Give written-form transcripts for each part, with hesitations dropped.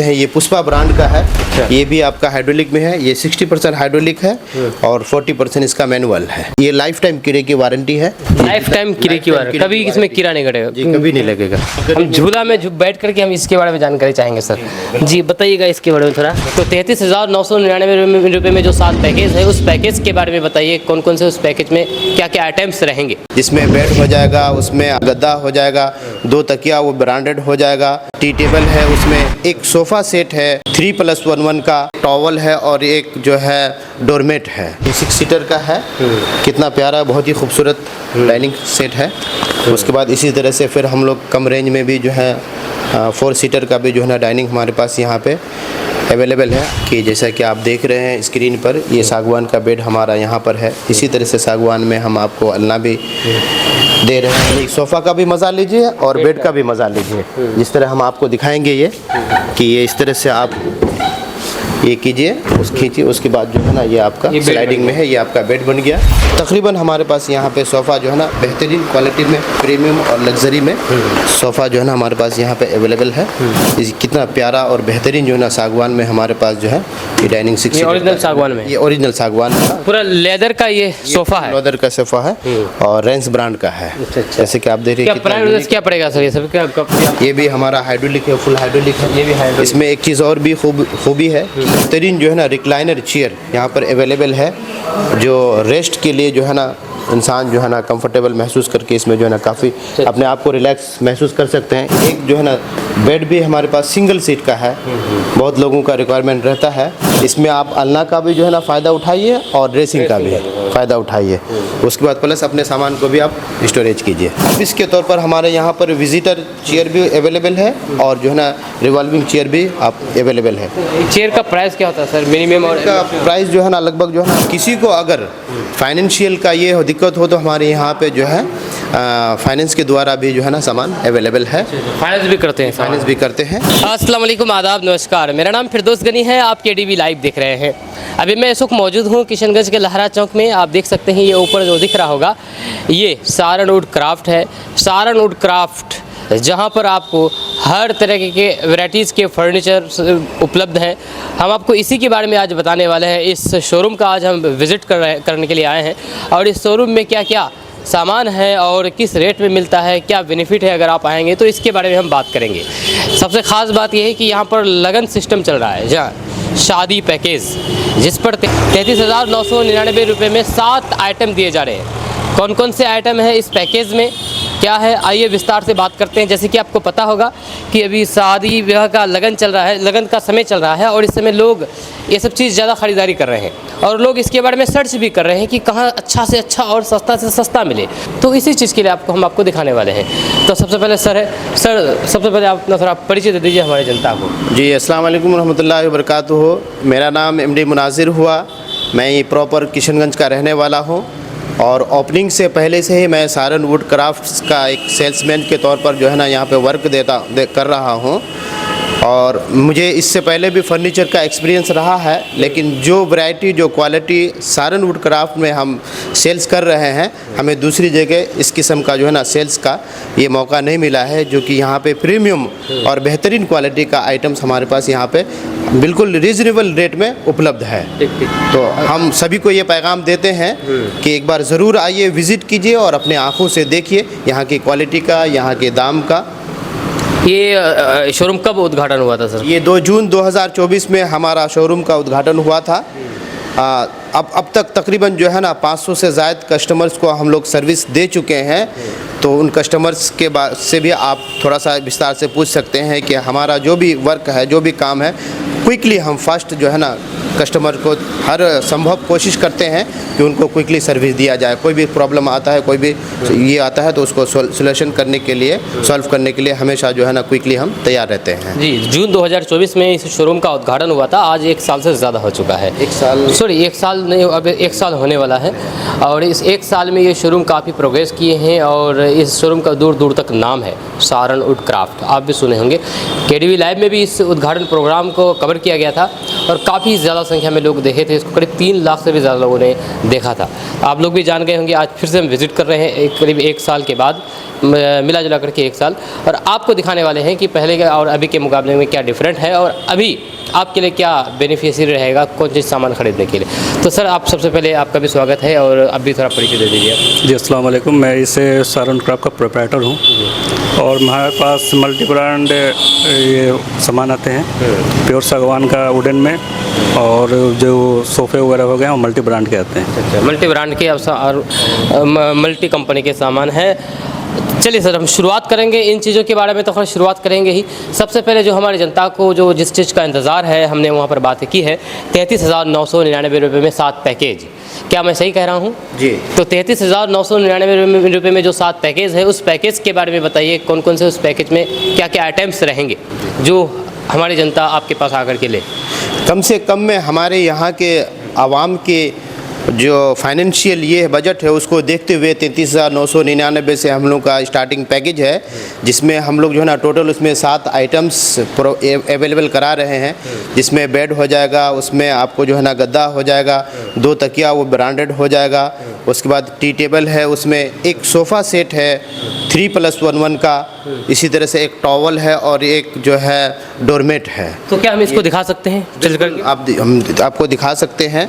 हैं ये पुष्पा ब्रांड का है। ये भी आपका हाइड्रोलिक में है, ये 60% हाइड्रोलिक है और 40% इसका मैनुअल है। ये लाइफ टाइम कीड़े की वारंटी है। लाइफ टाइम कीड़े की वारंटी, कभी इसमें कीड़ा नहीं कटेगा जी, कभी नहीं लगेगा। हम झूला में बैठ करके हम इसके बारे में जानकारी चाहेंगे सर। जी बताइएगा इसके बारे में थोड़ा। तो 33,999 रुपये में जो 7 पैकेज है, उस पैकेज के बारे में बताइए, कौन कौन से उस पैकेज में क्या क्या आइटम्स रहेंगे। जिसमें बेड हो जाएगा, उसमें गद्दा हो जाएगा, 2 तकिया वो ब्रांडेड हो जाएगा, टी टेबल है, उसमें एक सोफ़ा सेट है, 3+1 का टॉवल है और एक जो है डोरमेट है। 6 सीटर का है, कितना प्यारा, बहुत ही खूबसूरत डाइनिंग सेट है। उसके बाद इसी तरह से फिर हम लोग कम रेंज में भी जो है 4 सीटर का भी जो है ना डाइनिंग हमारे पास यहाँ पे अवेलेबल है। कि जैसा कि आप देख रहे हैं स्क्रीन पर, ये सागवान का बेड हमारा यहाँ पर है। इसी तरह से सागवान में हम आपको अलना भी दे रहे हैं। सोफ़ा का भी मज़ा लीजिए और बेड का भी मज़ा लीजिए। जिस तरह हम आपको दिखाएंगे ये कि ये इस तरह से आप ये कीजिए, खींचिए, उसके बाद जो है ना ये आपका स्लाइडिंग में है, ये आपका बेड बन गया। तकरीबन हमारे पास यहाँ पे सोफ़ा जो है ना बेहतरीन क्वालिटी में, प्रीमियम और लग्जरी में सोफ़ा जो है ना हमारे पास यहाँ पे अवेलेबल है। कितना प्यारा और बेहतरीन जो है ना सागवान में हमारे पास जो है ये डाइनिंग 6 ओरिजिनल सागवान में, ये ओरिजिनल सागवान का पूरा लेदर का ये सोफ़ा है, लेदर का सोफ़ा है और रेंस ब्रांड का है। जैसे कि आप देख रहे हैं प्राइस क्या पड़ेगा सर ये सब क्या? ये भी हमारा हाइड्रोलिक है, फुल हाइड्रोलिक है। ये भी हाइड्रोलिक। इसमें एक चीज़ और भी खूबी है, बेहतरीन जो है ना रिक्लाइनर चेयर यहाँ पर अवेलेबल है, जो रेस्ट के लिए जो है ना इंसान जो है ना कंफर्टेबल महसूस करके इसमें जो है ना काफ़ी अपने आप को रिलैक्स महसूस कर सकते हैं। एक जो है ना बेड भी हमारे पास सिंगल सीट का है, बहुत लोगों का रिक्वायरमेंट रहता है। इसमें आप अलना का भी जो है ना फ़ायदा उठाइए और ड्रेसिंग का भी फ़ायदा उठाइए। उसके बाद प्लस अपने सामान को भी आप स्टोरेज कीजिए। इसके तौर पर हमारे यहाँ पर विजिटर चेयर भी अवेलेबल है और जो है ना रिवॉल्विंग चेयर भी आप अवेलेबल है। चेयर का प्राइस क्या होता है सर मिनिमम? और का प्राइस जो है ना लगभग जो है ना किसी को अगर फाइनेंशियल का ये दिक्कत हो तो हमारे यहाँ पे जो है फाइनेंस के द्वारा भी जो है ना सामान अवेलेबल है। फाइनेंस भी करते हैं? फाइनेंस भी करते हैं। अस्सलाम वालेकुम, आदाब, नमस्कार। मेरा नाम फिरदौस गनी है, आप केडीवी लाइव देख रहे हैं। अभी मैं इस वक्त मौजूद हूँ किशनगंज के लहरा चौक में। आप देख सकते हैं ये ऊपर जो दिख रहा होगा ये सारण वुड क्राफ्ट है। सारण वुड क्राफ्ट जहाँ पर आपको हर तरह के वैराइटीज़ के फर्नीचर उपलब्ध हैं। हम आपको इसी के बारे में आज बताने वाले हैं। इस शोरूम का आज हम विज़िट करने के लिए आए हैं और इस शोरूम में क्या क्या सामान है और किस रेट में मिलता है, क्या बेनिफिट है अगर आप आएंगे तो इसके बारे में हम बात करेंगे। सबसे ख़ास बात यह है कि यहाँ पर लगन सिस्टम चल रहा है, जहाँ शादी पैकेज जिस पर 33,999 रुपये में 7 आइटम दिए जा रहे हैं। कौन कौन से आइटम है इस पैकेज में, क्या है, आइए विस्तार से बात करते हैं। जैसे कि आपको पता होगा कि अभी शादी विवाह का लगन चल रहा है, लगन का समय चल रहा है और इस समय लोग ये सब चीज़ ज़्यादा ख़रीदारी कर रहे हैं और लोग इसके बारे में सर्च भी कर रहे हैं कि कहाँ अच्छा से अच्छा और सस्ता से सस्ता मिले। तो इसी चीज़ के लिए हम आपको दिखाने वाले हैं। तो सबसे पहले सर सबसे पहले आप अपना थोड़ा परिचय दे दीजिए हमारे जनता को। जी, अस्सलाम वालेकुम रहमतुल्लाहि व बरकातुहू। मेरा नाम MD मुनाजिर हुआ। मैं ये प्रॉपर किशनगंज का रहने वाला हूँ और ओपनिंग से पहले से ही मैं सारण वुड क्राफ्ट्स का एक सेल्समैन के तौर पर जो है ना यहाँ पे वर्क कर रहा हूँ और मुझे इससे पहले भी फर्नीचर का एक्सपीरियंस रहा है। लेकिन जो वैरायटी, जो क्वालिटी सारण वुड क्राफ्ट में हम सेल्स कर रहे हैं, हमें दूसरी जगह इस किस्म का जो है ना सेल्स का ये मौका नहीं मिला है, जो कि यहाँ पे प्रीमियम और बेहतरीन क्वालिटी का आइटम्स हमारे पास यहाँ पे बिल्कुल रीज़नेबल रेट में उपलब्ध है। तो हम सभी को ये पैगाम देते हैं कि एक बार ज़रूर आइए, विज़िट कीजिए और अपने आँखों से देखिए यहाँ की क्वालिटी का, यहाँ के दाम का। ये शोरूम कब उद्घाटन हुआ था सर? ये 2 जून 2024 में हमारा शोरूम का उद्घाटन हुआ था। अब तक तकरीबन जो है ना 500 से ज़ायद कस्टमर्स को हम लोग सर्विस दे चुके हैं। तो उन कस्टमर्स के बाद से भी आप थोड़ा सा विस्तार से पूछ सकते हैं कि हमारा जो भी वर्क है, जो भी काम है, क्विकली हम फास्ट जो है ना कस्टमर को हर संभव कोशिश करते हैं कि उनको क्विकली सर्विस दिया जाए। कोई भी प्रॉब्लम आता है, कोई भी ये आता है तो उसको सोल्यूशन करने के लिए, सॉल्व करने के लिए हमेशा जो है ना क्विकली हम तैयार रहते हैं। जी, जून 2024 में इस शोरूम का उद्घाटन हुआ था। आज 1 साल से ज़्यादा हो चुका है। 1 साल, सॉरी 1 साल नहीं, अब 1 साल होने वाला है। और इस एक साल में ये शोरूम काफ़ी प्रोग्रेस किए हैं और इस शोरूम का दूर दूर तक नाम है सारण वुड क्राफ्ट। आप भी सुने होंगे, केडीवी लाइव में भी इस उद्घाटन प्रोग्राम को कवर किया गया था और काफ़ी ज़्यादा संख्या में लोग देखे थे इसको। करीब 3 लाख से भी ज़्यादा लोगों ने देखा था। आप लोग भी जान गए होंगे, आज फिर से हम विज़िट कर रहे हैं करीब 1 साल के बाद, मिला जुला करके 1 साल, और आपको दिखाने वाले हैं कि पहले के और अभी के मुकाबले में क्या डिफरेंट है और अभी आपके लिए क्या बेनिफिशियरी रहेगा कौन चीज़ सामान खरीदने के लिए। तो सर, आप सबसे पहले आपका भी स्वागत है और अब भी थोड़ा परिचय दे दीजिए। जी, अस्सलाम वालेकुम। मैं इसे सारण क्राफ्ट का प्रोप्राइटर हूँ और हमारे पास मल्टी ब्रांड ये सामान आते हैं। प्योर सागवान का वुडन में, और जो सोफ़े वगैरह हो गए हैं वो मल्टी ब्रांड के आते हैं। अच्छा, मल्टी ब्रांड के और मल्टी कंपनी के सामान है। चलिए सर, हम शुरुआत करेंगे इन चीज़ों के बारे में, तो खैर शुरुआत करेंगे ही। सबसे पहले जो हमारी जनता को जो जिस चीज़ का इंतज़ार है, हमने वहाँ पर बात की है 33,999 रुपये में 7 पैकेज। क्या मैं सही कह रहा हूँ? जी। तो 33,999 रुपये में जो 7 पैकेज है, उस पैकेज के बारे में बताइए, कौन कौन से उस पैकेज में क्या क्या आइटम्स रहेंगे जो हमारी जनता आपके पास आकर के ले। कम से कम में हमारे यहाँ के आवाम के जो फाइनेंशियल ये बजट है उसको देखते हुए 33,999 से हम लोग का स्टार्टिंग पैकेज है, जिसमें हम लोग जो है ना टोटल उसमें 7 आइटम्स अवेलेबल करा रहे हैं। जिसमें बेड हो जाएगा, उसमें आपको जो है ना गद्दा हो जाएगा, 2 तकिया वो ब्रांडेड हो जाएगा, उसके बाद टी टेबल है, उसमें एक सोफ़ा सेट है 3+1 का, इसी तरह से एक टॉवल है और एक जो है डोरमेट है। तो क्या हम इसको दिखा सकते हैं चल करके? हम आपको दिखा सकते हैं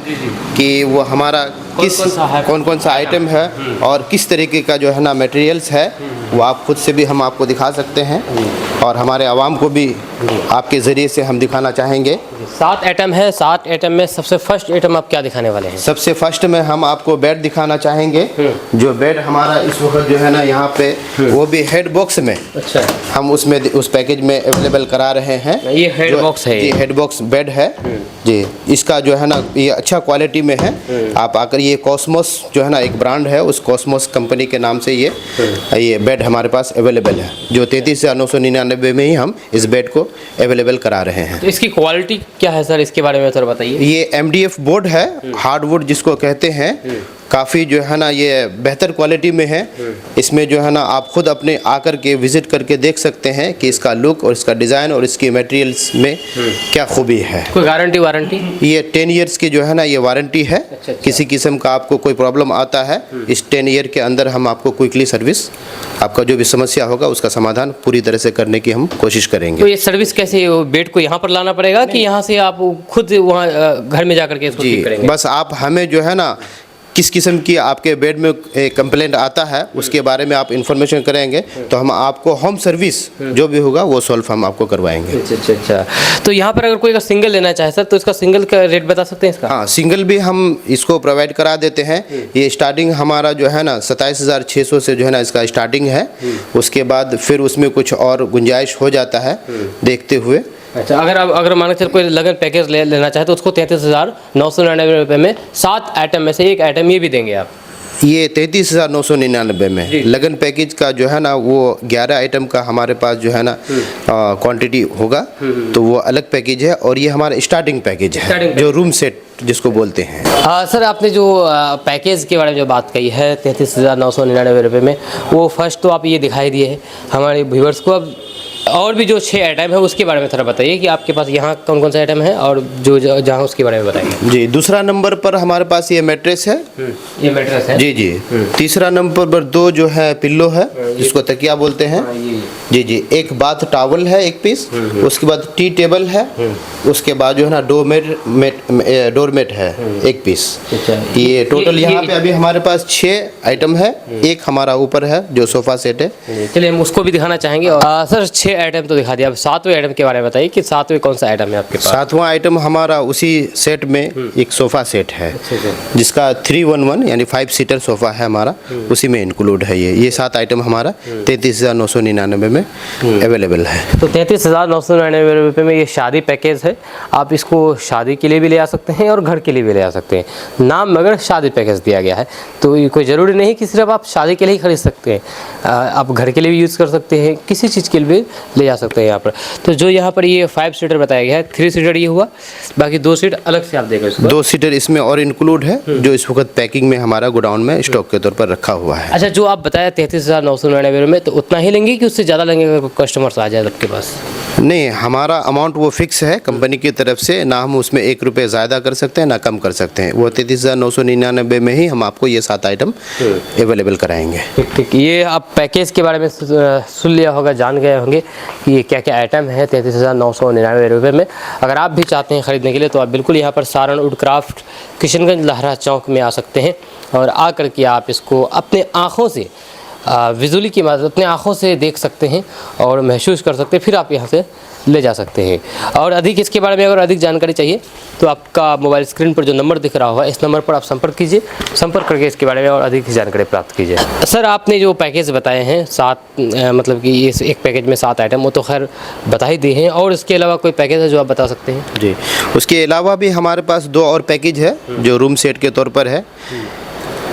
कि वो हमारा कौन कौन सा आइटम है और किस तरीके का जो है ना मटेरियल्स है, वो आप खुद से भी हम आपको दिखा सकते हैं और हमारे आवाम को भी आपके ज़रिए से हम दिखाना चाहेंगे। 7 आइटम है। 7 आइटम में सबसे फर्स्ट आइटम आप क्या दिखाने वाले हैं? सबसे फर्स्ट में हम आपको बेड दिखाना चाहेंगे। जो बेड हमारा इस वक्त जो है ना यहाँ पे, वो भी हेड बॉक्स में, अच्छा, हम उसमें उस पैकेज में अवेलेबल करा रहे हैं। ये हेड बॉक्स है, ये हेड बॉक्स बेड है जी। इसका जो है ना ये अच्छा क्वालिटी में है। आप आकर, ये कॉस्मोस जो है ना एक ब्रांड है, उस कॉस्मोस कंपनी के नाम से ये बेड हमारे पास अवेलेबल है, जो 33,999 में ही हम इस बेड को अवेलेबल करा रहे हैं। तो इसकी क्वालिटी क्या है सर, इसके बारे में थोड़ा बताइए। ये MDF बोर्ड है, हार्डवुड जिसको कहते हैं। काफ़ी जो है ना ये बेहतर क्वालिटी में है। इसमें जो है ना आप खुद अपने आकर के विज़िट करके देख सकते हैं कि इसका लुक और इसका डिज़ाइन और इसकी मटेरियल्स में क्या खूबी है। कोई गारंटी वारंटी? ये 10 ईयर्स की जो है ना ये वारंटी है। अच्छा। किसी किस्म का आपको कोई प्रॉब्लम आता है, इस 10 ईयर के अंदर हम आपको क्विकली सर्विस, आपका जो भी समस्या होगा उसका समाधान पूरी तरह से करने की हम कोशिश करेंगे। तो ये सर्विस कैसे, बेड को यहाँ पर लाना पड़ेगा कि यहाँ से आप खुद वहाँ घर में जाकर के इसको ठीक करेंगे? बस आप हमें जो है ना किस किस्म की आपके बेड में कंप्लेंट आता है उसके बारे में आप इन्फॉर्मेशन करेंगे, तो हम आपको होम सर्विस जो भी होगा वो सॉल्व हम आपको करवाएंगे। अच्छा। तो यहाँ पर अगर कोई सिंगल लेना चाहे सर, तो इसका सिंगल का रेट बता सकते हैं इसका? हाँ, सिंगल भी हम इसको प्रोवाइड करा देते हैं। ये स्टार्टिंग हमारा जो है ना 27,600 से जो है ना इसका स्टार्टिंग है। उसके बाद फिर उसमें कुछ और गुंजाइश हो जाता है देखते हुए। अच्छा, अगर मान के चल कोई लगन पैकेज लेना चाहे तो उसको 33,999 रुपये में 7 आइटम में से एक आइटम ये भी देंगे आप? ये 33,999 में लगन पैकेज का जो है ना वो 11 आइटम का हमारे पास जो है ना क्वांटिटी होगा, तो वो अलग पैकेज है। और ये हमारा स्टार्टिंग पैकेज है, जो रूम सेट जिसको बोलते हैं। सर, आपने जो पैकेज के बारे में जो बात कही है 33,999 रुपये में, वो फर्स्ट तो आप ये दिखाई दिए है हमारे व्यूवर्स को। अब और भी जो 6 आइटम है उसके बारे में थोड़ा बताइए कि आपके पास यहाँ कौन कौन से आइटम है और जो जहाँ उसके बारे में बताइए। जी, दूसरा नंबर पर हमारे पास ये मैट्रेस है। ये मैट्रेस है जी। तीसरा नंबर पर 2 जो है पिल्लो है, जिसको तकिया बोलते हैं। जी। एक बाथ टॉवल है 1 पीस। उसके बाद टी टेबल है। उसके बाद जो है ना डोरमेट है 1 पीस। ये टोटल यहाँ पे अभी हमारे पास 6 आइटम है। एक हमारा ऊपर है जो सोफा सेट है। चलिए हम उसको भी दिखाना चाहेंगे। सर, 6 आइटम तो दिखा दिया, अब 7वें आइटम के बारे में बताइए कि 7वें कौन सा आइटम है आपके पास? 7वां आइटम हमारा उसी सेट में एक सोफ़ा सेट है, जिसका 311 यानी 5 सीटर सोफ़ा है हमारा, उसी में इंक्लूड है। ये 7 आइटम हमारा 33,999 में अवेलेबल है। तो 33,999 रुपये में ये शादी पैकेज है। है, आप इसको शादी के लिए भी ले आ सकते हैं और घर के लिए भी ले आ सकते हैं। नाम मगर शादी पैकेज दिया गया है, तो ये कोई ज़रूरी नहीं कि सिर्फ आप शादी के लिए ही खरीद सकते हैं, आप घर के लिए भी यूज़ कर सकते हैं, किसी चीज़ के लिए भी ले जा सकते हैं यहाँ पर। तो जो यहाँ पर ये 5 सीटर बताया गया है, 3 सीटर ये हुआ, बाकी 2 सीट अलग से आप देखें इसको। 2 सीटर इसमें और इंक्लूड है, जो इस वक्त पैकिंग में हमारा गोडाउन में स्टॉक के तौर पर रखा हुआ है। अच्छा, जो आप बताया 33,999 में, तो उतना ही लेंगे कि उससे ज़्यादा लेंगे अगर कस्टमर्स आ जाए आपके पास? नहीं, हमारा अमाउंट वो फिक्स है कंपनी की तरफ से, ना हम उसमें 1 रुपये ज़्यादा कर सकते हैं ना कम कर सकते हैं। वो 33,999 में ही हम आपको ये 7 आइटम अवेलेबल कराएंगे। ठीक, ये आप पैकेज के बारे में सुन लिया होगा, जान गए होंगे कि ये क्या क्या आइटम है 33,999 रुपये में। अगर आप भी चाहते हैं ख़रीदने के लिए तो आप बिल्कुल यहाँ पर सारण वुड क्राफ्ट किशनगंज लहरा चौक में आ सकते हैं और आकर के आप इसको अपने आँखों से विजुअली की मदद अपने आँखों से देख सकते हैं और महसूस कर सकते हैं, फिर आप यहाँ से ले जा सकते हैं। और अधिक इसके बारे में अगर अधिक जानकारी चाहिए तो आपका मोबाइल स्क्रीन पर जो नंबर दिख रहा होगा, इस नंबर पर आप संपर्क कीजिए, संपर्क करके इसके बारे में और अधिक जानकारी प्राप्त कीजिए। सर, आपने जो पैकेज बताए हैं 7 मतलब कि इस एक पैकेज में 7 आइटम, वो तो खैर बता ही दिए हैं, और इसके अलावा कोई पैकेज है जो आप बता सकते हैं? जी, उसके अलावा भी हमारे पास 2 और पैकेज है जो रूम सेट के तौर पर है,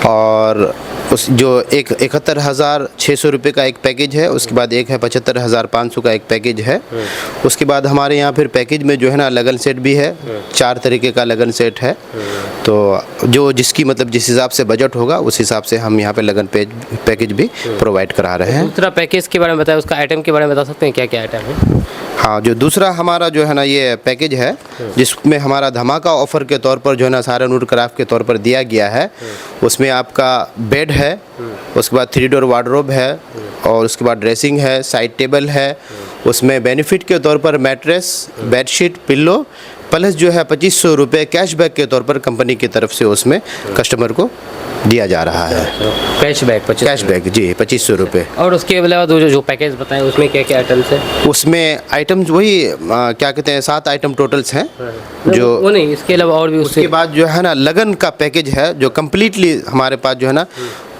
और उस जो एक 71,600 रुपये का एक पैकेज है, उसके बाद एक है 75,500 का एक पैकेज है। उसके बाद हमारे यहाँ फिर पैकेज में जो है ना लगन सेट भी है, 4 तरीके का लगन सेट है। तो जो जिसकी मतलब जिस हिसाब से बजट होगा उस हिसाब से हम यहाँ पे लगन पैकेज भी प्रोवाइड करा रहे हैं। दूसरा पैकेज के बारे में बताया, उसका आइटम के बारे में बता सकते हैं क्या क्या आइटम है? हाँ, जो दूसरा हमारा जो है ना ये पैकेज है, जिसमें हमारा धमाका ऑफ़र के तौर पर जो है ना सारण वुड क्राफ्ट के तौर पर दिया गया है, उसमें आपका बेड है, उसके बाद 3 डोर वार्डरोब है, और उसके बाद ड्रेसिंग है, साइड टेबल है। उसमें बेनिफिट के तौर पर मैट्रेस, बेडशीट, पिल्लो, प्लस जो है 2500 रुपये कैशबैक के तौर पर कंपनी की तरफ से उसमें कस्टमर को दिया जा रहा है। कैशबैक जी 2500 रुपये। और उसके अलावा जो पैकेज बताएं उसमें क्या क्या आइटम्स हैं? उसमें आइटम्स वही क्या कहते हैं 7 आइटम टोटल्स हैं जो वो नहीं, इसके अलावा और भी उसके बाद जो है ना लगन का पैकेज है जो कम्प्लीटली हमारे पास जो है ना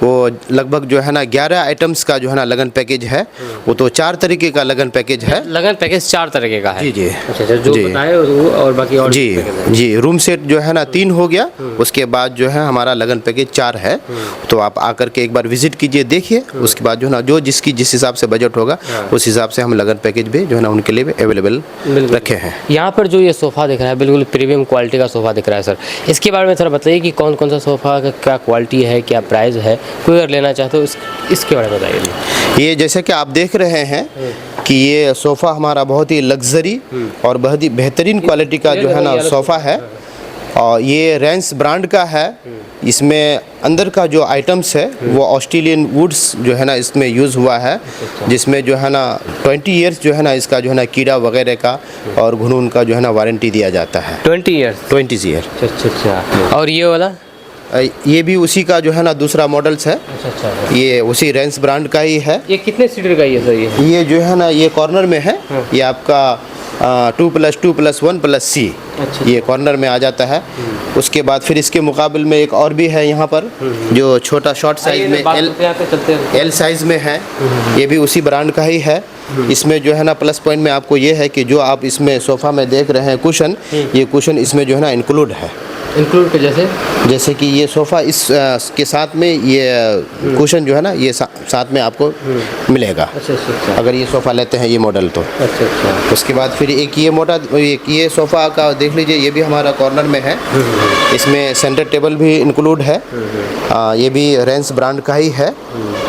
वो लगभग जो है ना 11 आइटम्स का जो है ना लगन पैकेज है। वो तो 4 तरीके का लगन पैकेज है। लगन पैकेज 4 तरीके का है? जी जी। अच्छा, जो बताए वो और बाकी और जी जी। रूम सेट जो है ना 3 हो गया, उसके बाद जो है हमारा लगन पैकेज 4 है। तो आप आकर के एक बार विजिट कीजिए, देखिए, उसके बाद जो है ना जो जिसकी जिस हिसाब से बजट होगा उस हिसाब से हम लगन पैकेज भी जो है ना उनके लिए अवेलेबल रखे हैं। यहाँ पर जो ये सोफ़ा दिख रहा है बिल्कुल प्रीमियम क्वालिटी का सोफ़ा दिख रहा है सर, इसके बारे में थोड़ा बताइए कि कौन कौन सा सोफ़ा का क्या क्वालिटी है, क्या प्राइस है, कोई अगर लेना चाहते हो इसके बारे में बताइए। ये जैसे कि आप देख रहे हैं कि ये सोफ़ा हमारा बहुत ही लग्जरी और बहुत ही बेहतरीन क्वालिटी का जो है ना सोफ़ा है, और ये रेंस ब्रांड का है। इसमें अंदर का जो आइटम्स है वो ऑस्ट्रेलियन वुड्स जो है ना इसमें यूज़ हुआ है, जिसमें जो है ना 20 ईयर्स जो है ना इसका जो है ना कीड़ा वगैरह का और घुनून का जो है ना वारंटी दिया जाता है। 20 ईयर्स? 20 ईयर। अच्छा। और ये वाला? ये भी उसी का जो है ना दूसरा मॉडल्स है। अच्छा। ये उसी रेंस ब्रांड का ही है। ये कितने सीटर का ये सर? ये जो है ना ये कॉर्नर में है। ये आपका 2+2+1+C ये कॉर्नर में आ जाता है। उसके बाद फिर इसके मुकाबले में एक और भी है यहाँ पर जो छोटा शॉर्ट साइज में L साइज में है। ये भी उसी ब्रांड का ही है। इसमें जो है ना प्लस पॉइंट में आपको ये है कि जो आप इसमें सोफ़ा में देख रहे हैं कुशन, ये कुशन इसमें जो है ना इंक्लूड है। इंक्लूड के जैसे कि ये सोफ़ा इस के साथ में ये कुशन जो है ना ये साथ में आपको मिलेगा। अच्छा। अगर ये सोफ़ा लेते हैं ये मॉडल तो। अच्छा। उसके बाद फिर एक ये सोफ़ा का देख लीजिए, ये भी हमारा कॉर्नर में है। इसमें सेंटर टेबल भी इंक्लूड है। ये भी रेंस ब्रांड का ही है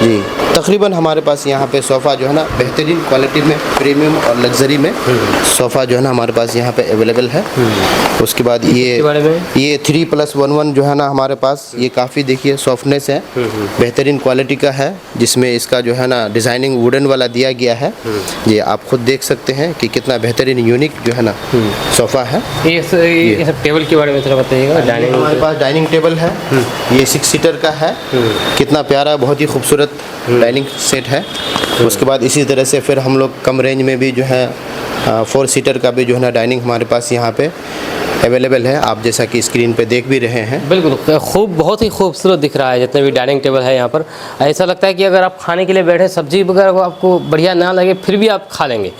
जी। तकरीबन हमारे पास यहाँ पे सोफ़ा जो है ना बेहतरीन क्वालिटी में प्रीमियम और लग्जरी में सोफ़ा जो है ना हमारे पास यहाँ पे अवेलेबल है। उसके बाद ये 3+1 जो है ना हमारे पास ये काफ़ी देखिए सॉफ्टनेस है, बेहतरीन क्वालिटी का है, जिसमें इसका जो है ना डिज़ाइनिंग वुडन वाला दिया गया है। ये आप खुद देख सकते हैं कि कितना बेहतरीन यूनिक जो है ना सोफ़ा है। ये सब टेबल के बारे में थोड़ा बताइएगा। डाइनिंग हमारे पास डाइनिंग टेबल है, ये 6 सीटर का है। कितना प्यारा, बहुत ही खूबसूरत डाइनिंग सेट है। उसके बाद इसी तरह से फिर हम लोग कम रेंज में भी जो है 4 सीटर का भी जो है ना डाइनिंग हमारे पास यहाँ पे अवेलेबल है, आप जैसा कि स्क्रीन पे देख भी रहे हैं। बिल्कुल खूब, बहुत ही खूबसूरत दिख रहा है जितने भी डाइनिंग टेबल है यहाँ पर। ऐसा लगता है कि अगर आप खाने के लिए बैठे, सब्जी वगैरह आपको बढ़िया ना लगे फिर भी आप खा लेंगे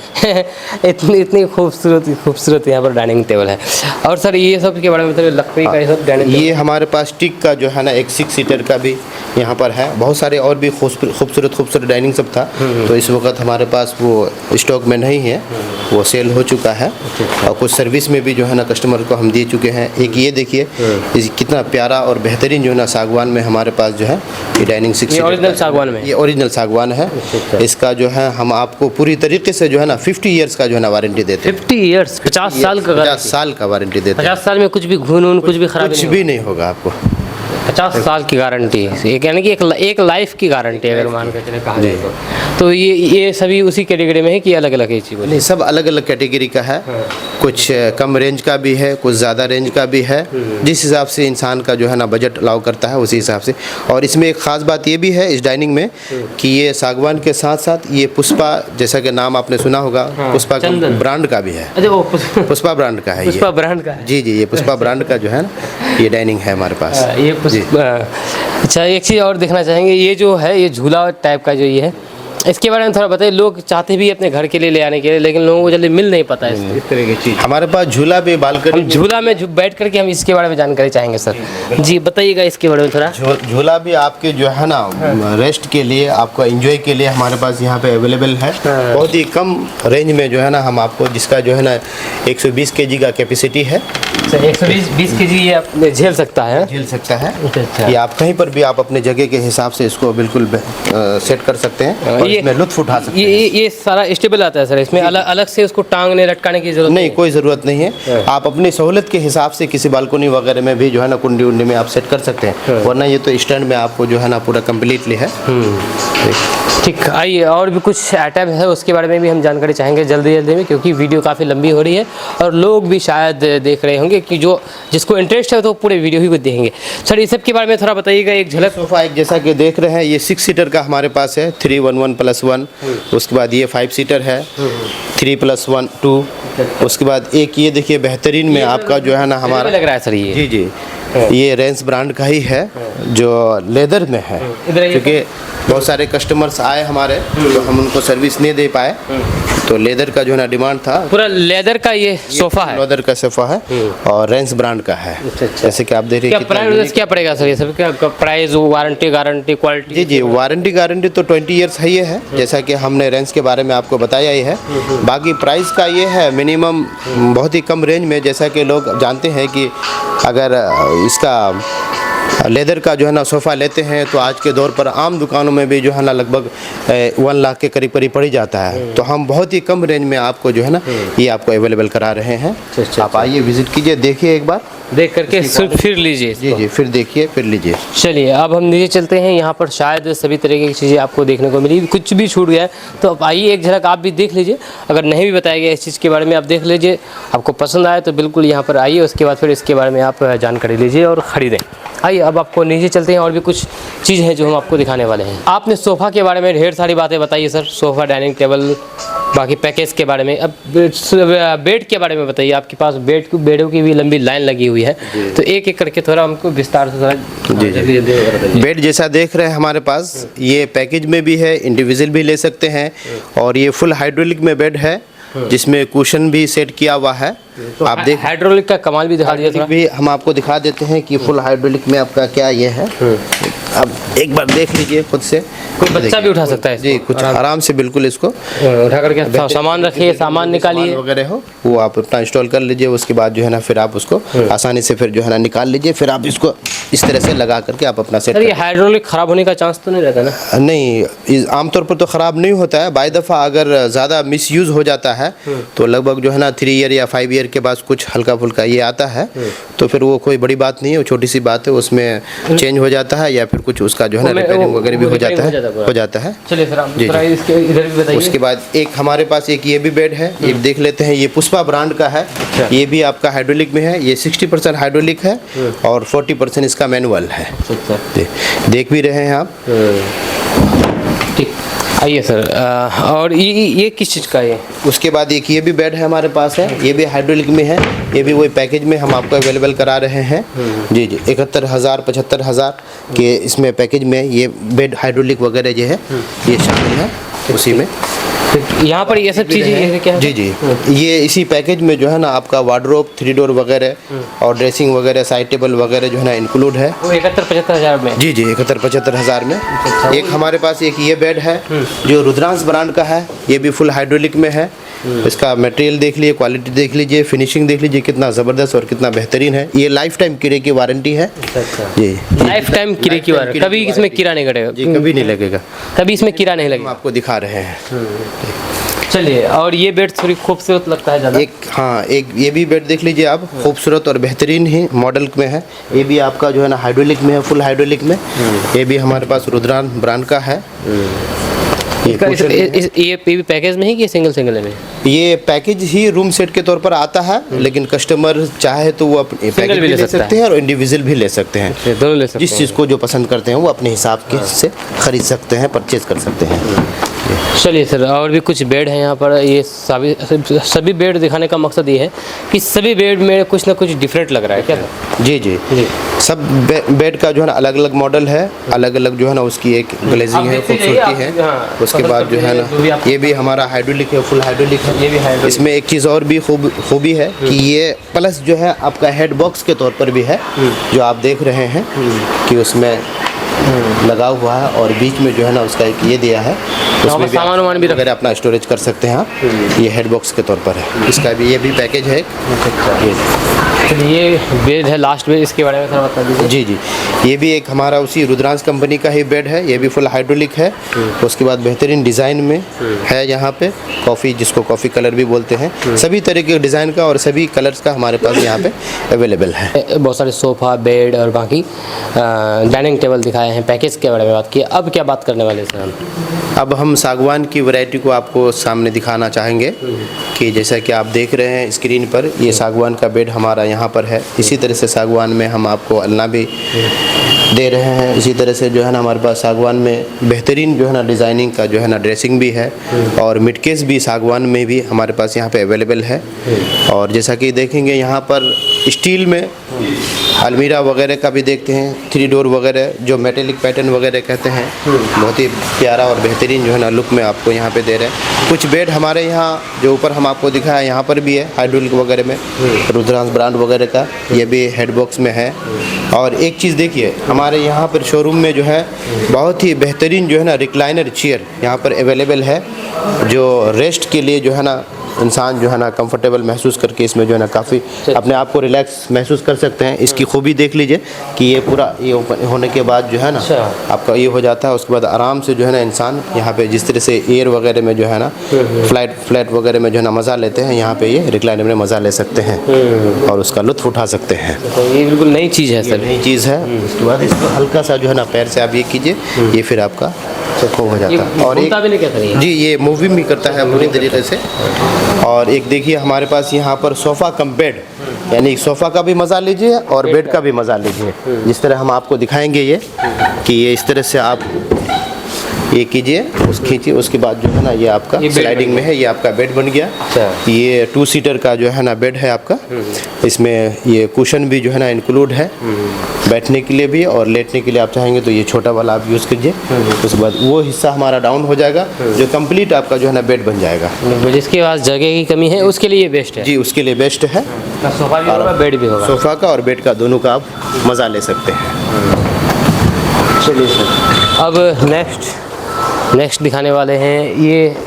इतनी खूबसूरत यहाँ पर डाइनिंग टेबल है। और सर ये सब के बारे में मतलब लकड़ी का ये सब डाइनिंग ये हमारे पास टिक का जो है ना एक 6 सीटर का भी यहाँ पर है। बहुत सारे और भी खूबसूरत डाइनिंग सब था, तो इस वक्त हमारे पास वो स्टॉक में नहीं है, वो सेल हो चुका है। और कुछ सर्विस में भी जो है ना कस्टमर को हम दे चुके हैं। एक ये देखिए कितना प्यारा और बेहतरीन जो है ना सागवान में हमारे पास जो है ये डाइनिंग 6 सीटर ओरिजिनल सागवान में, ये ओरिजिनल सागवान है। इसका जो है हम आपको पूरी तरीके से जो है ना 50 ईयर्स का जो है ना वारंटी देते हैं। 50 ईयर्स, 50 साल का 50 साल का वारंटी देते हैं। 50 साल में कुछ भी घून कुछ भी खराब कुछ भी नहीं होगा आपको। 50 साल की गारंटी है, यानी कि एक लाइफ की गारंटी है अगर मान के चले कहा जाए तो ये सभी उसी कैटेगरी में है कि अलग अलग है चीज़? नहीं, सब अलग अलग कैटेगरी का है। कुछ कम रेंज का भी है, कुछ ज़्यादा रेंज का भी है, जिस हिसाब से इंसान का जो है ना बजट अलाउ करता है उसी हिसाब से। और इसमें एक ख़ास बात ये भी है इस डाइनिंग में कि ये सागवान के साथ साथ ये पुष्पा, जैसा कि नाम आपने सुना होगा, पुष्पा ब्रांड का भी है। अच्छा, वो पुष्पा ब्रांड का है। पुष्पा ब्रांड का है? जी, ये पुष्पा ब्रांड का जो है ना ये डाइनिंग है हमारे पास। ये अच्छा, एक चीज़ और देखना चाहेंगे, ये जो है ये झूला टाइप का जो ये है, इसके बारे में थोड़ा बताइए। लोग चाहते भी अपने घर के लिए ले आने के लिए, लेकिन लोगों को जल्दी मिल नहीं पाता है इस तरह की चीज़। हमारे पास झूला भी, बालकनी, झूला में बैठ करके हम इसके बारे में जानकारी चाहेंगे सर। जी बताइएगा इसके बारे में थोड़ा। झूला भी आपके जो है ना रेस्ट के लिए, आपको एंजॉय के लिए हमारे पास यहाँ पे अवेलेबल है। बहुत ही कम रेंज में जो है ना हम आपको, जिसका जो है ना 120 kg का कैपेसिटी है। 120 kg ये आप झेल सकता है? झेल सकता है। अच्छा। ये आप कहीं पर भी आप अपने जगह के हिसाब से इसको बिल्कुल सेट कर सकते हैं और इसमें लुत्फ उठा सकते हैं। ये सारा स्टेबल आता है सर, इसमें अलग से उसको टांगने लटकाने की जरूरत नहीं, कोई ज़रूरत नहीं है। आप अपनी सहूलत के हिसाब से किसी बालकनी वगैरह में भी जो है ना कुंडी उंडी में आप सेट कर सकते हैं, वरना ये तो स्टैंड में आपको जो है ना पूरा कम्प्लीटली है। ठीक, आइए और भी कुछ आइटम है उसके बारे में भी हम जानकारी चाहेंगे जल्दी में, क्योंकि वीडियो काफ़ी लंबी हो रही है और लोग भी शायद देख रहे होंगे कि जिसको इंटरेस्ट है तो पूरे वीडियो ही को देखेंगे। सर इस सब के बारे में थोड़ा बताइएगा, एक झलक। सोफ़ा एक जैसा कि देख रहे हैं ये 6 सीटर का हमारे पास है, 311+1। उसके बाद ये 5 सीटर है, 3+1 2। उसके बाद एक ये देखिए बेहतरीन में आपका जो है ना हमारा लग रहा है सर ये। जी, ये रेंस ब्रांड का ही है जो लेदर में है, क्योंकि बहुत सारे कस्टमर्स आए हमारे तो हम उनको सर्विस नहीं दे पाए, तो लेदर का जो है ना डिमांड था। पूरा लेदर का ये सोफ़ा है? लेदर का सोफ़ा है और रेंस ब्रांड का है। जैसे कि आप देख रहे हैं प्राइस क्या पड़ेगा सर ये सब? क्या प्राइस, वारंटी गारंटी, क्वालिटी? जी, वारंटी गारंटी तो 20 ईयर्स है, ये है जैसा कि हमने रेंज के बारे में आपको बताया ही है। बाकी प्राइस का ये है मिनिमम बहुत ही कम रेंज में, जैसा कि लोग जानते हैं कि अगर इसका लेदर का जो है ना सोफ़ा लेते हैं तो आज के दौर पर आम दुकानों में भी जो है ना लगभग 1 लाख के करीब पड़ जाता है। तो हम बहुत ही कम रेंज में आपको जो है ना ये आपको अवेलेबल करा रहे हैं। आप आइए, विजिट कीजिए, देखिए एक बार, देख करके फिर लीजिए। जी, फिर देखिए, फिर लीजिए। चलिए अब हम नीचे चलते हैं। यहाँ पर शायद सभी तरह की चीज़ें आपको देखने को मिली, कुछ भी छूट गया है तो अब आइए एक झलक आप भी देख लीजिए। अगर नहीं भी बताया गया इस चीज़ के बारे में आप देख लीजिए, आपको पसंद आए तो बिल्कुल यहाँ पर आइए, उसके बाद फिर इसके बारे में आप जानकारी लीजिए और ख़रीदें। आइए अब आपको नीचे चलते हैं, और भी कुछ चीज़ है जो हम आपको दिखाने वाले हैं। आपने सोफ़ा के बारे में ढेर सारी बातें बताइए सर, सोफ़ा, डाइनिंग टेबल, बाकी पैकेज के बारे में। अब बेड के बारे में बताइए। आपके पास बेडों की भी लंबी लाइन लगी हुई है, तो एक एक करके थोड़ा हमको विस्तार से थोड़ा। जी, बेड जैसा देख रहे हैं हमारे पास, ये पैकेज में भी है, इंडिविजुअल भी ले सकते हैं, और ये फुल हाइड्रोलिक में बेड है जिसमें कुशन भी सेट किया हुआ है। तो आप देख हाइड्रोलिक का कमाल भी दिखा दिया थोड़ा। भी हम आपको दिखा देते हैं कि फुल हाइड्रोलिक में आपका क्या ये है। अब एक बार देख लीजिए खुद से, कोई बच्चा भी उठा सकता है जी, कुछ आराम से बिल्कुल इसको उठा करके सामान रखिए, सामान निकालिए वगैरह हो वो आप अपना इंस्टॉल कर लीजिए। उसके बाद जो है ना फिर आप उसको आसानी से फिर जो है ना निकाल लीजिए, फिर आप इसको इस तरह से लगा करके आप अपना सेट। ये हाइड्रोलिक खराब होने का चांस तो नहीं रहता ना? नहीं, आमतौर पर तो ख़राब नहीं होता है। बाई दफ़ा अगर ज़्यादा मिसयूज़ हो जाता है तो लगभग जो है ना 3 ईयर या 5 ईयर के बाद कुछ हल्का फुल्का ये आता है, तो फिर वो कोई बड़ी बात नहीं है, वो छोटी सी बात है, उसमें चेंज हो जाता है या फिर कुछ उसका जो है ना रिपेयरिंग वगैरह भी हो जाता है। चलिए सर आप इधर भी बताइए। उसके बाद एक हमारे पास एक ये भी बेड है, ये देख लेते हैं। ये पुष्पा ब्रांड का है, ये भी आपका हाइड्रोलिक में है। ये 60% हाइड्रोलिक है और 40% इसका मैनुअल है। देख भी रहे हैं आप। ठीक, आइए सर, और ये किस चीज़ का है? उसके बाद एक ये भी बेड है हमारे पास है, ये भी हाइड्रोलिक में है, ये भी वही पैकेज में हम आपको अवेलेबल करा रहे हैं। जी जी, 71,000 75,000 के इसमें पैकेज में ये बेड हाइड्रोलिक वगैरह जो है ये शामिल है उसी में। यहाँ पर ये सब चीज़ें ये क्या है? जी जी, ये इसी पैकेज में जो है ना आपका वार्डरोब 3 डोर वगैरह और ड्रेसिंग वगैरह साइड टेबल वगैरह जो है ना इंक्लूड है। वो 71-75 हज़ार में? जी जी, 71-75,000 में। एक हमारे पास एक ये बेड है जो रुद्रांश ब्रांड का है, ये भी फुल हाइड्रोलिक में है। इसका मटेरियल देख लीजिए, क्वालिटी देख लीजिए, फिनिशिंग देख लीजिए कितना ज़बरदस्त और कितना बेहतरीन है। ये लाइफ टाइम किराए की वारंटी है। जी, लाइफ टाइम किराए की वारंटी, कभी इसमें कीड़ा नहीं कटेगा? जी, कभी नहीं लगेगा, कभी इसमें कीड़ा नहीं हम लगेगा। आपको दिखा रहे हैं। चलिए, और ये बेड थोड़ी खूबसूरत लगता है ज़्यादा। एक हाँ, एक ये भी बेड देख लीजिए आप, खूबसूरत और बेहतरीन ही मॉडल में है। ये भी आपका जो है ना हाइड्रोलिक में है, फुल हाइड्रोलिक में। ये भी हमारे पास रुद्रांश ब्रांड का है। ये भी पैकेज में ही कि सिंगल सिंगल में? ये पैकेज ही रूम सेट के तौर पर आता है, लेकिन कस्टमर चाहे तो वो अपने पैकेज भी ले सकते हैं और इंडिविजुअल भी ले सकते हैं। दोनों ले सकते हैं। जिस चीज़ को जो पसंद करते हैं वो अपने हिसाब के से खरीद सकते हैं, परचेज कर सकते हैं। चलिए सर, और भी कुछ बेड हैं यहाँ पर। ये सभी बेड दिखाने का मकसद ये है कि सभी बेड में कुछ ना कुछ डिफरेंट लग रहा है क्या सर? जी जी, सब बेड का जो है ना अलग अलग मॉडल है, अलग अलग जो है ना उसकी एक ग्लेजिंग है, खूबसूरती है। उसके बाद जो है ना ये भी हमारा हाइड्रोलिक है, फुल हाइड्रोलिक है। ये भी हाइड्रोलिक। इसमें एक चीज़ और भी खूबी है कि ये प्लस जो है आपका हेड बॉक्स के तौर पर भी है, जो आप देख रहे हैं कि उसमें लगा हुआ है और बीच में जो है ना उसका एक ये दिया है, उसमें भी सामान वामान भी वगैरह अपना स्टोरेज कर सकते हैं आप। ये हेड बॉक्स के तौर पर है, इसका भी ये भी पैकेज है। ये बेड है लास्ट बेड, इसके बारे में थोड़ा बता दीजिए। जी जी, ये भी एक हमारा उसी रुद्रांश कंपनी का ही बेड है, ये भी फुल हाइड्रोलिक है। उसके बाद बेहतरीन डिज़ाइन में है, यहाँ पे कॉफ़ी, जिसको कॉफ़ी कलर भी बोलते हैं, सभी तरह के डिज़ाइन का और सभी कलर्स का हमारे पास यहाँ पे अवेलेबल है। बहुत सारे सोफ़ा, बेड और बाकी डाइनिंग टेबल दिखाए हैं। पैकेज के बारे में बात की, अब क्या बात करने वाले सर हम? अब हम सागवान की वैरायटी को आपको सामने दिखाना चाहेंगे कि जैसा कि आप देख रहे हैं स्क्रीन पर, ये सागवान का बेड हमारा यहाँ पर है। इसी तरह से सागवान में हम आपको अलना भी दे रहे हैं। इसी तरह से जो है ना हमारे पास सागवान में बेहतरीन जो है ना डिज़ाइनिंग का जो है ना ड्रेसिंग भी है, और मिडकेस भी सागवान में भी हमारे पास यहाँ पे अवेलेबल है। और जैसा कि देखेंगे यहाँ पर स्टील में अलमीरा वगैरह का भी देखते हैं, 3 डोर वगैरह जो मेटेलिक पैटर्न वगैरह कहते हैं, बहुत ही प्यारा और बेहतरीन जो है ना लुक में आपको यहाँ पे दे रहे हैं। कुछ बेड हमारे यहाँ जो ऊपर हम आपको दिखाया यहाँ पर भी है हाइड्रोलिक वगैरह में, रुद्रांश ब्रांड वगैरह का, ये भी हेड बॉक्स में है। और एक चीज़ देखिए, हमारे यहाँ पर शोरूम में जो है बहुत ही बेहतरीन जो है ना रिक्लाइनर चेयर यहाँ पर अवेलेबल है, जो रेस्ट के लिए जो है ना इंसान जो है ना कंफर्टेबल महसूस करके इसमें जो है ना काफ़ी अपने आप को रिलैक्स महसूस कर सकते हैं। इसकी खूबी देख लीजिए कि ये पूरा ये ओपन होने के बाद जो है ना आपका ये हो जाता है, उसके बाद आराम से जो है ना इंसान यहाँ पे जिस तरह से एयर वगैरह में जो है ना फ्लाइट वगैरह में जो है ना मज़ा लेते हैं, यहाँ पे ये रिक्लाइनर में मज़ा ले सकते हैं और उसका लुत्फ़ उठा सकते हैं। तो ये बिल्कुल नई चीज़ है सर, नई चीज़ है। उसके बाद इसको हल्का सा जो है ना पैर से आप ये कीजिए, ये फिर आपका हो जाता है। और एक भी नहीं कहता नहीं, जी, ये मूविंग भी करता है पूरी तरीके से। और एक देखिए हमारे पास यहाँ पर सोफ़ा कम बेड, यानी सोफ़ा का भी मज़ा लीजिए और बेड का भी मज़ा लीजिए। जिस तरह हम आपको दिखाएंगे ये कि ये इस तरह से आप ये कीजिए, उस खींचिए, उसके बाद जो है ना ये आपका स्लाइडिंग में है, ये आपका बेड बन गया। ये 2 सीटर का जो है ना बेड है आपका। इसमें ये कुशन भी जो है ना इंक्लूड है, बैठने के लिए भी और लेटने के लिए आप चाहेंगे तो ये छोटा वाला आप यूज़ कीजिए। उसके बाद वो हिस्सा हमारा डाउन हो जाएगा, जो कंप्लीट आपका जो है ना बेड बन जाएगा। जिसके पास जगह की कमी है उसके लिए ये बेस्ट है। जी, उसके लिए बेस्ट है। सोफ़ा भी होगा, बेड भी होगा। सोफ़ा का और बेड का दोनों का आप मज़ा ले सकते हैं। चलिए सर, अब नेक्स्ट दिखाने वाले हैं,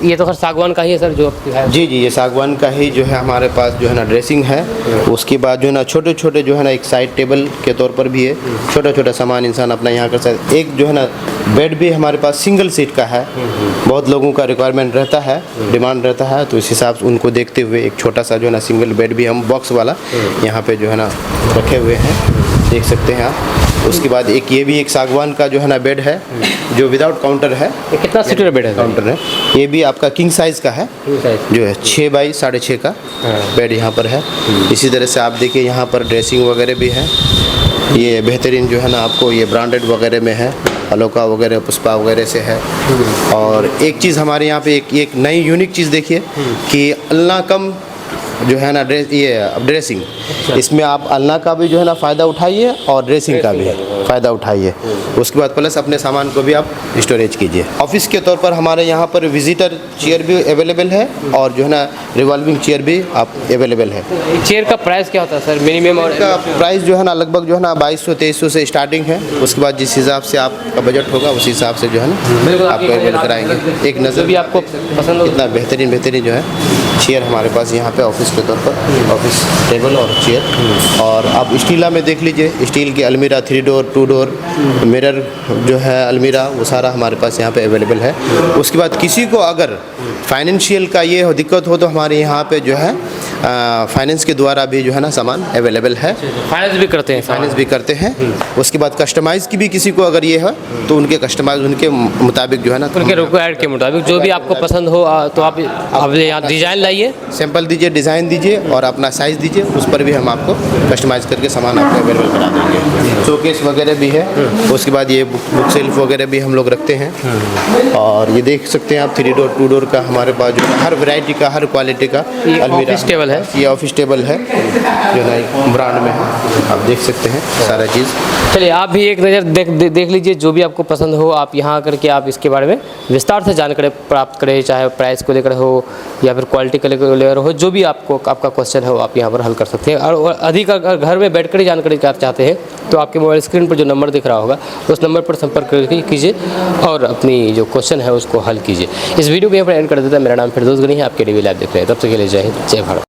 ये तो खैर सागवान का ही है सर जो आप दिखाया। जी जी, ये सागवान का ही जो है हमारे पास जो है ना ड्रेसिंग है। उसके बाद जो है ना छोटे छोटे जो है ना एक साइड टेबल के तौर पर भी है, छोटा छोटा सामान इंसान अपना यहाँ कर सकता है। एक जो है ना बेड भी हमारे पास सिंगल सीट का है, बहुत लोगों का रिक्वायरमेंट रहता है, डिमांड रहता है, तो इस हिसाब से उनको देखते हुए एक छोटा सा जो है ना सिंगल बेड भी हम बॉक्स वाला यहाँ पे जो है ना रखे हुए हैं, देख सकते हैं आप। उसके बाद एक ये भी एक सागवान का जो है ना बेड है, जो विदाउट काउंटर है। ये कितना सीटर बेड है? काउंटर है, ये भी आपका किंग साइज़ का है, जो है 6 बाई 6.5 का बेड यहाँ पर है। इसी तरह से आप देखिए यहाँ पर ड्रेसिंग वगैरह भी है, ये बेहतरीन जो है ना आपको ये ब्रांडेड वगैरह में है, अलोका वगैरह पुष्पा वगैरह से है। और एक चीज़ हमारे यहाँ पे एक नई यूनिक चीज़ देखिए कि अलना कम जो है ना ड्रेसिंग, इसमें आप अलना का भी जो है ना फ़ायदा उठाइए और ड्रेसिंग का भी फ़ायदा उठाइए। उसके बाद प्लस अपने सामान को भी आप स्टोरेज कीजिए। ऑफिस के तौर पर हमारे यहाँ पर विजिटर चेयर भी अवेलेबल है और जो है ना रिवॉल्विंग चेयर भी आप अवेलेबल है। चेयर का प्राइस क्या होता है सर, मिनिमम? और का प्राइस जो है ना लगभग जो है ना 2200-2300 से स्टार्टिंग है। उसके बाद जिस हिसाब से आपका बजट होगा उस हिसाब से जो है ना आपको अवेलेबल कराएंगे। एक नज़र भी आपको पसंद हो इतना बेहतरीन जो है चेयर हमारे पास यहाँ पे ऑफिस के तौर पर, ऑफिस टेबल और चेयर। और आप स्टीला में देख लीजिए, स्टील की अलमीरा 3 डोर 2 डोर मिरर जो है अलमीरा, वो सारा हमारे पास यहाँ पे अवेलेबल है। उसके बाद किसी को अगर फाइनेंशियल का ये हो दिक्कत हो तो हमारे यहाँ पे जो है फाइनेंस के द्वारा भी जो है ना सामान अवेलेबल है। फाइनेंस भी करते हैं? फाइनेंस भी करते हैं। उसके बाद कस्टमाइज़ की भी किसी को अगर ये है तो उनके कस्टमाइज़ उनके मुताबिक जो है ना उनके रिक्वायर्ड के मुताबिक जो भी आपको पसंद हो तो आप यहाँ डिज़ाइन लाइए, सैंपल दीजिए, डिज़ाइन दीजिए और अपना साइज़ दीजिए, उस पर भी हम आपको कस्टमाइज़ करके सामान आपको अवेलेबल करा देंगे। शोकेस वगैरह भी है। उसके बाद ये बुक सेल्फ वगैरह भी हम लोग रखते हैं। और ये देख सकते हैं आप 3 डोर 2 डोर का हमारे पास जो हर वैरायटी का, हर क्वालिटी का अलमीरा ऑफिस टेबल है। ये ऑफिस टेबल है जो ना ब्रांड में है, आप देख सकते हैं सारा चीज़। चलिए आप भी एक नज़र देख लीजिए, जो भी आपको पसंद हो आप यहाँ आकर के आप इसके बारे में विस्तार से जानकारी प्राप्त करें, चाहे प्राइस को लेकर हो या फिर क्वालिटी को लेकर हो, जो भी आपका क्वेश्चन है वो आप यहाँ पर हल कर सकते हैं। और अधिक अगर घर में बैठकर ही जानकारी आप चाहते हैं तो आपके मोबाइल स्क्रीन पर जो नंबर दिख रहा होगा उस नंबर पर संपर्क कीजिए और अपनी जो क्वेश्चन है उसको हल कीजिए। इस वीडियो को यहाँ पर एंड कर देता है। मेरा नाम फिरदौस गनी है, आपके DV लाइव देख रहे हैं। तब तक के लिए जय हिंद, जय भारत।